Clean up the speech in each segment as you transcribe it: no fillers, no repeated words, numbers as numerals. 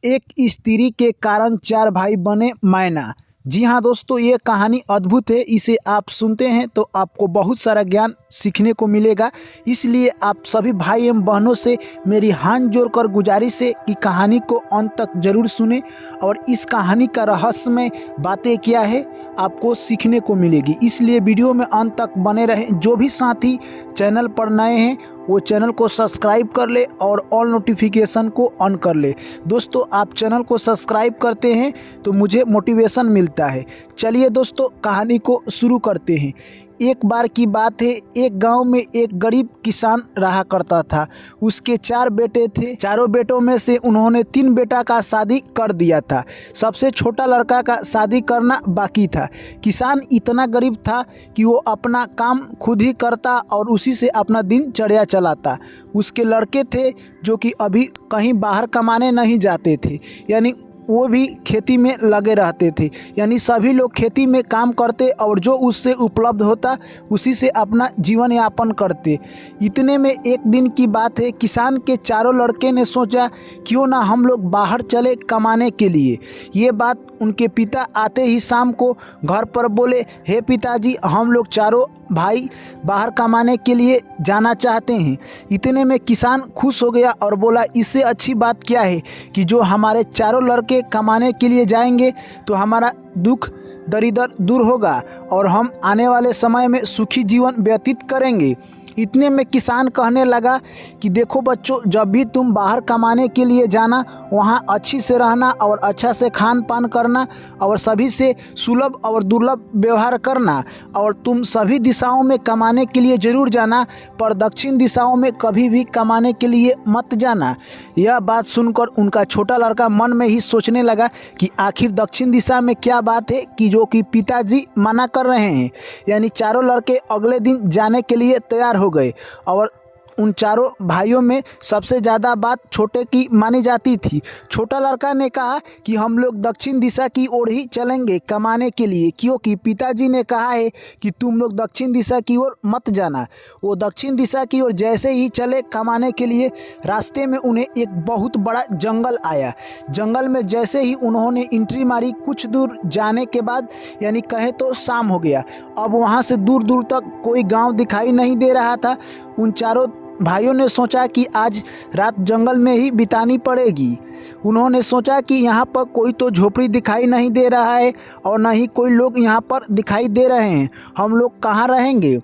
एक स्त्री के कारण चार भाई बने मैना। जी हाँ दोस्तों, ये कहानी अद्भुत है। इसे आप सुनते हैं तो आपको बहुत सारा ज्ञान सीखने को मिलेगा। इसलिए आप सभी भाई एवं बहनों से मेरी हाथ जोड़कर गुजारिश है कि कहानी को अंत तक जरूर सुने और इस कहानी का रहस्यमय बातें क्या है आपको सीखने को मिलेगी। इसलिए वीडियो में अंत तक बने रहें। जो भी साथी चैनल पर नए हैं वो चैनल को सब्सक्राइब कर ले और ऑल नोटिफिकेशन को ऑन कर ले। दोस्तों, आप चैनल को सब्सक्राइब करते हैं तो मुझे मोटिवेशन मिलता है। चलिए दोस्तों, कहानी को शुरू करते हैं। एक बार की बात है, एक गांव में एक गरीब किसान रहा करता था। उसके 4 बेटे थे। चारों बेटों में से उन्होंने 3 बेटा का शादी कर दिया था। सबसे छोटा लड़का का शादी करना बाकी था। किसान इतना गरीब था कि वो अपना काम खुद ही करता और उसी से अपना दिनचर्या चलाता। उसके लड़के थे जो कि अभी कहीं बाहर कमाने नहीं जाते थे, यानी वो भी खेती में लगे रहते थे। यानी सभी लोग खेती में काम करते और जो उससे उपलब्ध होता उसी से अपना जीवन यापन करते। इतने में एक दिन की बात है, किसान के चारों लड़के ने सोचा क्यों ना हम लोग बाहर चले कमाने के लिए। ये बात उनके पिता आते ही शाम को घर पर बोले, हे पिताजी, हम लोग चारों भाई बाहर कमाने के लिए जाना चाहते हैं। इतने में किसान खुश हो गया और बोला, इससे अच्छी बात क्या है कि जो हमारे चारों लड़के कमाने के लिए जाएंगे तो हमारा दुख दरिद्र दूर होगा और हम आने वाले समय में सुखी जीवन व्यतीत करेंगे। इतने में किसान कहने लगा कि देखो बच्चों, जब भी तुम बाहर कमाने के लिए जाना, वहाँ अच्छी से रहना और अच्छा से खान पान करना और सभी से सुलभ और दुर्लभ व्यवहार करना। और तुम सभी दिशाओं में कमाने के लिए ज़रूर जाना, पर दक्षिण दिशाओं में कभी भी कमाने के लिए मत जाना। यह बात सुनकर उनका छोटा लड़का मन में ही सोचने लगा कि आखिर दक्षिण दिशा में क्या बात है कि जो कि पिताजी मना कर रहे हैं। यानी चारों लड़के अगले दिन जाने के लिए तैयार हो गए और उन चारों भाइयों में सबसे ज़्यादा बात छोटे की मानी जाती थी। छोटा लड़का ने कहा कि हम लोग दक्षिण दिशा की ओर ही चलेंगे कमाने के लिए, क्योंकि पिताजी ने कहा है कि तुम लोग दक्षिण दिशा की ओर मत जाना। वो दक्षिण दिशा की ओर जैसे ही चले कमाने के लिए, रास्ते में उन्हें एक बहुत बड़ा जंगल आया। जंगल में जैसे ही उन्होंने एंट्री मारी, कुछ दूर जाने के बाद यानी कहे तो शाम हो गया। अब वहाँ से दूर दूर तक कोई गाँव दिखाई नहीं दे रहा था। उन चारों भाइयों ने सोचा कि आज रात जंगल में ही बितानी पड़ेगी। उन्होंने सोचा कि यहाँ पर कोई तो झोपड़ी दिखाई नहीं दे रहा है और न ही कोई लोग यहाँ पर दिखाई दे रहे हैं। हम लोग कहाँ रहेंगे?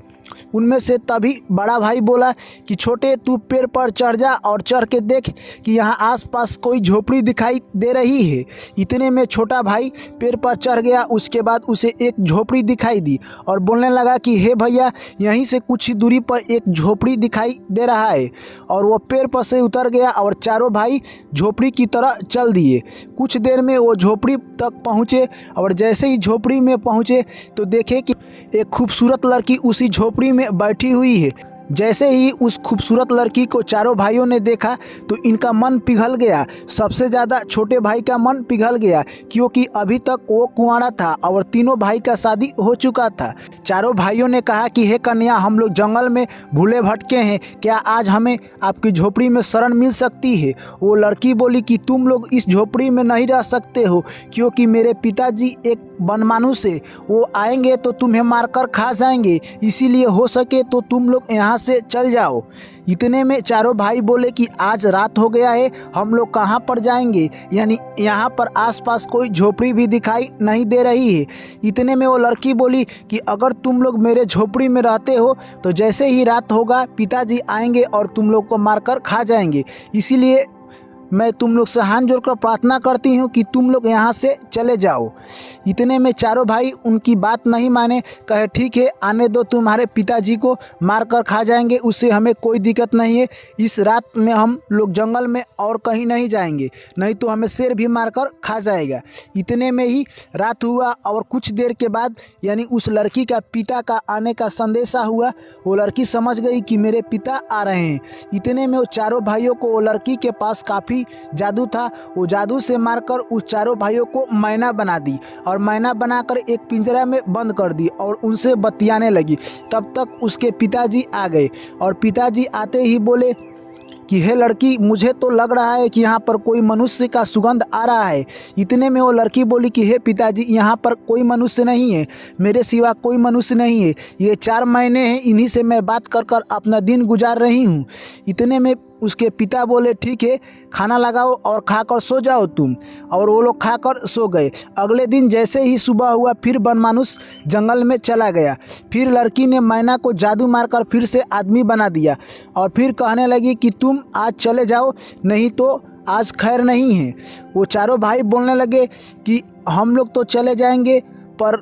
उनमें से तभी बड़ा भाई बोला कि छोटे, तू पेड़ पर चढ़ जा और चढ़ के देख कि यहाँ आसपास कोई झोपड़ी दिखाई दे रही है। इतने में छोटा भाई पेड़ पर चढ़ गया। उसके बाद उसे एक झोपड़ी दिखाई दी और बोलने लगा कि हे भैया, यहीं से कुछ ही दूरी पर एक झोपड़ी दिखाई दे रहा है। और वो पेड़ पर से उतर गया और चारों भाई झोपड़ी की तरह चल दिए। कुछ देर में वो झोपड़ी तक पहुँचे और जैसे ही झोपड़ी में पहुँचे तो देखे कि एक खूबसूरत लड़की उसी झोपड़ी में बैठी हुई है। जैसे ही उस खूबसूरत लड़की को चारों भाइयों ने देखा तो इनका मन पिघल गया। सबसे ज़्यादा छोटे भाई का मन पिघल गया, क्योंकि अभी तक वो कुंवारा था और तीनों भाई का शादी हो चुका था। चारों भाइयों ने कहा कि हे कन्या, हम लोग जंगल में भूले भटके हैं, क्या आज हमें आपकी झोपड़ी में शरण मिल सकती है? वो लड़की बोली कि तुम लोग इस झोपड़ी में नहीं रह सकते हो, क्योंकि मेरे पिताजी एक बनमानुस है। वो आएंगे तो तुम्हें मारकर खा जाएंगे, इसीलिए हो सके तो तुम लोग यहाँ से चल जाओ। इतने में चारों भाई बोले कि आज रात हो गया है, हम लोग कहाँ पर जाएंगे? यानी यहाँ पर आसपास कोई झोपड़ी भी दिखाई नहीं दे रही है। इतने में वो लड़की बोली कि अगर तुम लोग मेरे झोपड़ी में रहते हो तो जैसे ही रात होगा पिताजी आएंगे और तुम लोग को मारकर खा जाएंगे, इसीलिए मैं तुम लोग से हाथ जोड़कर प्रार्थना करती हूँ कि तुम लोग यहाँ से चले जाओ। इतने में चारों भाई उनकी बात नहीं माने, कहे ठीक है, आने दो, तुम्हारे पिताजी को मार कर खा जाएंगे, उससे हमें कोई दिक्कत नहीं है। इस रात में हम लोग जंगल में और कहीं नहीं जाएंगे, नहीं तो हमें शेर भी मार कर खा जाएगा। इतने में ही रात हुआ और कुछ देर के बाद यानी उस लड़की का पिता का आने का संदेशा हुआ। वो लड़की समझ गई कि मेरे पिता आ रहे हैं। इतने में वो चारों भाइयों को, वो लड़की के पास काफ़ी जादू था, वो जादू से मारकर उस चारों भाइयों को मैना बना दी और मैना बनाकर एक पिंजरा में बंद कर दी और उनसे बतियाने लगी। तब तक उसके पिताजी आ गए और पिताजी आते ही बोले कि हे लड़की, मुझे तो लग रहा है कि यहाँ पर कोई मनुष्य का सुगंध आ रहा है। इतने में वो लड़की बोली कि हे पिताजी, यहाँ पर कोई मनुष्य नहीं है, मेरे सिवा कोई मनुष्य नहीं है। ये 4 महीने हैं, इन्हीं से मैं बात कर कर अपना दिन गुजार रही हूँ। इतने में उसके पिता बोले ठीक है, खाना लगाओ और खाकर सो जाओ तुम। और वो लोग खाकर सो गए। अगले दिन जैसे ही सुबह हुआ फिर बनमानुष जंगल में चला गया। फिर लड़की ने मैना को जादू मारकर फिर से आदमी बना दिया और फिर कहने लगी कि तुम आज चले जाओ, नहीं तो आज खैर नहीं है। वो चारों भाई बोलने लगे कि हम लोग तो चले जाएंगे, पर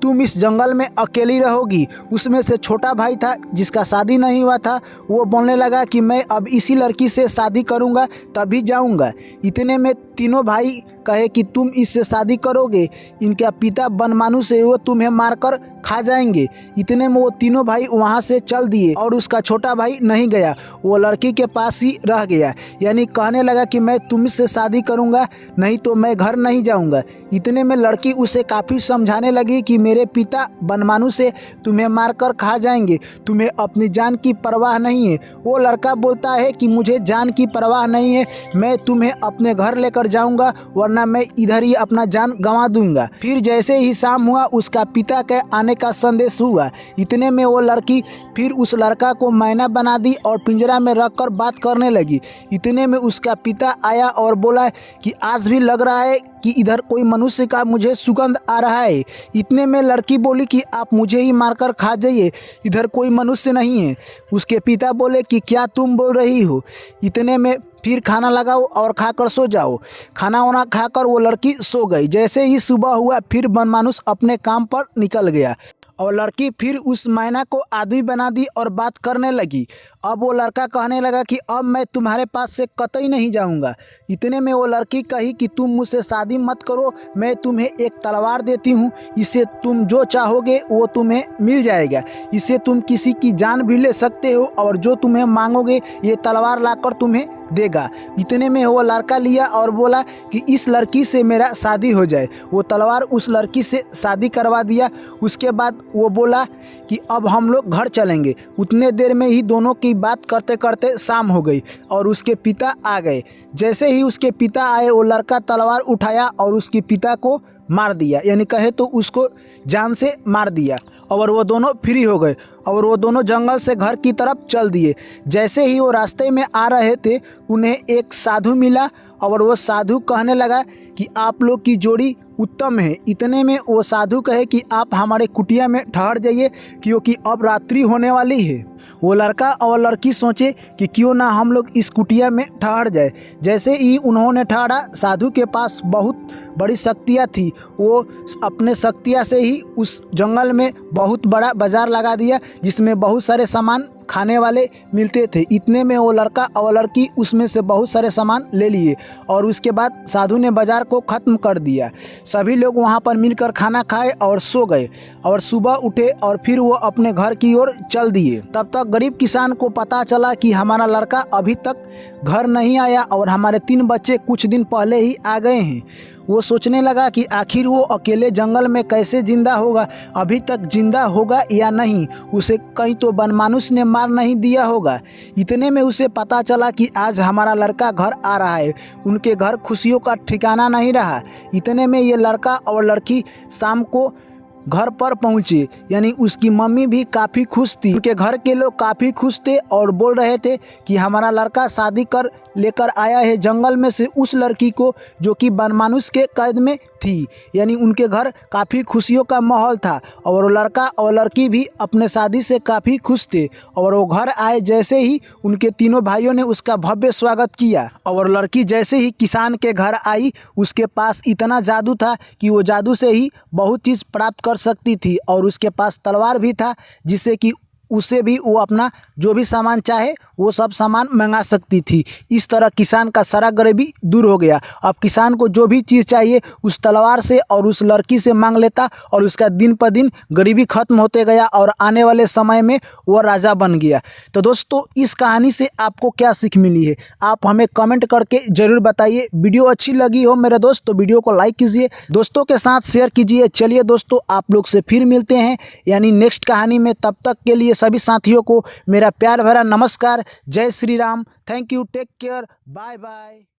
तुम इस जंगल में अकेली रहोगी। उसमें से छोटा भाई था जिसका शादी नहीं हुआ था, वो बोलने लगा कि मैं अब इसी लड़की से शादी करूंगा तभी जाऊंगा। इतने में तीनों भाई कहे कि तुम इससे शादी करोगे, इनका पिता बनमानुष है, वो तुम्हें मारकर खा जाएंगे। इतने में वो तीनों भाई वहाँ से चल दिए और उसका छोटा भाई नहीं गया, वो लड़की के पास ही रह गया। यानी कहने लगा कि मैं तुमसे शादी करूँगा, नहीं तो मैं घर नहीं जाऊँगा। इतने में लड़की उसे काफ़ी समझाने लगी कि मेरे पिता बनमानुष है, तुम्हें मारकर खा जाएंगे, तुम्हें अपनी जान की परवाह नहीं है। वो लड़का बोलता है कि मुझे जान की परवाह नहीं है, मैं तुम्हें अपने घर लेकर जाऊँगा, वरना मैं इधर ही अपना जान गंवा दूंगा। फिर जैसे ही शाम हुआ उसका पिता के आने का संदेश हुआ। इतने में वो लड़की फिर उस लड़का को मैना बना दी और पिंजरा में रखकर बात करने लगी। इतने में उसका पिता आया और बोला कि आज भी लग रहा है कि इधर कोई मनुष्य का मुझे सुगंध आ रहा है। इतने में लड़की बोली कि आप मुझे ही मारकर खा जाइए, इधर कोई मनुष्य नहीं है। उसके पिता बोले कि क्या तुम बोल रही हो। इतने में फिर खाना लगाओ और खाकर सो जाओ। खाना वाना खाकर वो लड़की सो गई। जैसे ही सुबह हुआ फिर बनमानुष अपने काम पर निकल गया और लड़की फिर उस मैना को आदमी बना दी और बात करने लगी। अब वो लड़का कहने लगा कि अब मैं तुम्हारे पास से कतई नहीं जाऊंगा। इतने में वो लड़की कही कि तुम मुझसे शादी मत करो, मैं तुम्हें एक तलवार देती हूँ, इससे तुम जो चाहोगे वो तुम्हें मिल जाएगा। इससे तुम किसी की जान भी ले सकते हो और जो तुम्हें मांगोगे ये तलवार लाकर तुम्हें देगा। इतने में वो लड़का लिया और बोला कि इस लड़की से मेरा शादी हो जाए। वो तलवार उस लड़की से शादी करवा दिया। उसके बाद वो बोला कि अब हम लोग घर चलेंगे। उतने देर में ही दोनों की बात करते करते शाम हो गई और उसके पिता आ गए। जैसे ही उसके पिता आए वो लड़का तलवार उठाया और उसके पिता को मार दिया, यानी कहे तो उसको जान से मार दिया और वो दोनों फ्री हो गए और वो दोनों जंगल से घर की तरफ चल दिए। जैसे ही वो रास्ते में आ रहे थे उन्हें एक साधु मिला और वो साधु कहने लगा कि आप लोग की जोड़ी उत्तम है। इतने में वो साधु कहे कि आप हमारे कुटिया में ठहर जाइए क्योंकि अब रात्रि होने वाली है। वो लड़का और लड़की सोचे कि क्यों ना हम लोग इस कुटिया में ठहर जाए। जैसे ही उन्होंने ठहरा, साधु के पास बहुत बड़ी शक्तियाँ थी। वो अपने शक्तियाँ से ही उस जंगल में बहुत बड़ा बाज़ार लगा दिया जिसमें बहुत सारे सामान खाने वाले मिलते थे। इतने में वो लड़का और लड़की उसमें से बहुत सारे सामान ले लिए और उसके बाद साधु ने बाज़ार को ख़त्म कर दिया। सभी लोग वहाँ पर मिलकर खाना खाए और सो गए और सुबह उठे और फिर वो अपने घर की ओर चल दिए। तब तक गरीब किसान को पता चला कि हमारा लड़का अभी तक घर नहीं आया और हमारे 3 बच्चे कुछ दिन पहले ही आ गए हैं। वो सोचने लगा कि आखिर वो अकेले जंगल में कैसे जिंदा होगा, अभी तक जिंदा होगा या नहीं, उसे कहीं तो बनमानुष ने मार नहीं दिया होगा। इतने में उसे पता चला कि आज हमारा लड़का घर आ रहा है। उनके घर खुशियों का ठिकाना नहीं रहा। इतने में ये लड़का और लड़की शाम को घर पर पहुँचे, यानी उसकी मम्मी भी काफ़ी खुश थी। उनके घर के लोग काफ़ी खुश थे और बोल रहे थे कि हमारा लड़का शादी कर लेकर आया है जंगल में से उस लड़की को जो कि बनमानुष के कैद में थी। यानी उनके घर काफ़ी खुशियों का माहौल था और वो लड़का और लड़की भी अपने शादी से काफ़ी खुश थे। और वो घर आए, जैसे ही उनके तीनों भाइयों ने उसका भव्य स्वागत किया और लड़की जैसे ही किसान के घर आई, उसके पास इतना जादू था कि वो जादू से ही बहुत चीज़ प्राप्त कर सकती थी और उसके पास तलवार भी था जिससे कि उससे भी वो अपना जो भी सामान चाहे वो सब सामान मंगा सकती थी। इस तरह किसान का सारा गरीबी दूर हो गया। अब किसान को जो भी चीज़ चाहिए उस तलवार से और उस लड़की से मांग लेता और उसका दिन पर दिन गरीबी खत्म होते गया और आने वाले समय में वो राजा बन गया। तो दोस्तों, इस कहानी से आपको क्या सीख मिली है आप हमें कमेंट करके ज़रूर बताइए। वीडियो अच्छी लगी हो मेरे दोस्त तो वीडियो को लाइक कीजिए, दोस्तों के साथ शेयर कीजिए। चलिए दोस्तों, आप लोग से फिर मिलते हैं यानी नेक्स्ट कहानी में। तब तक के लिए सभी साथियों को मेरा प्यार भरा नमस्कार। जय Shri Ram. Thank you, take care, bye bye.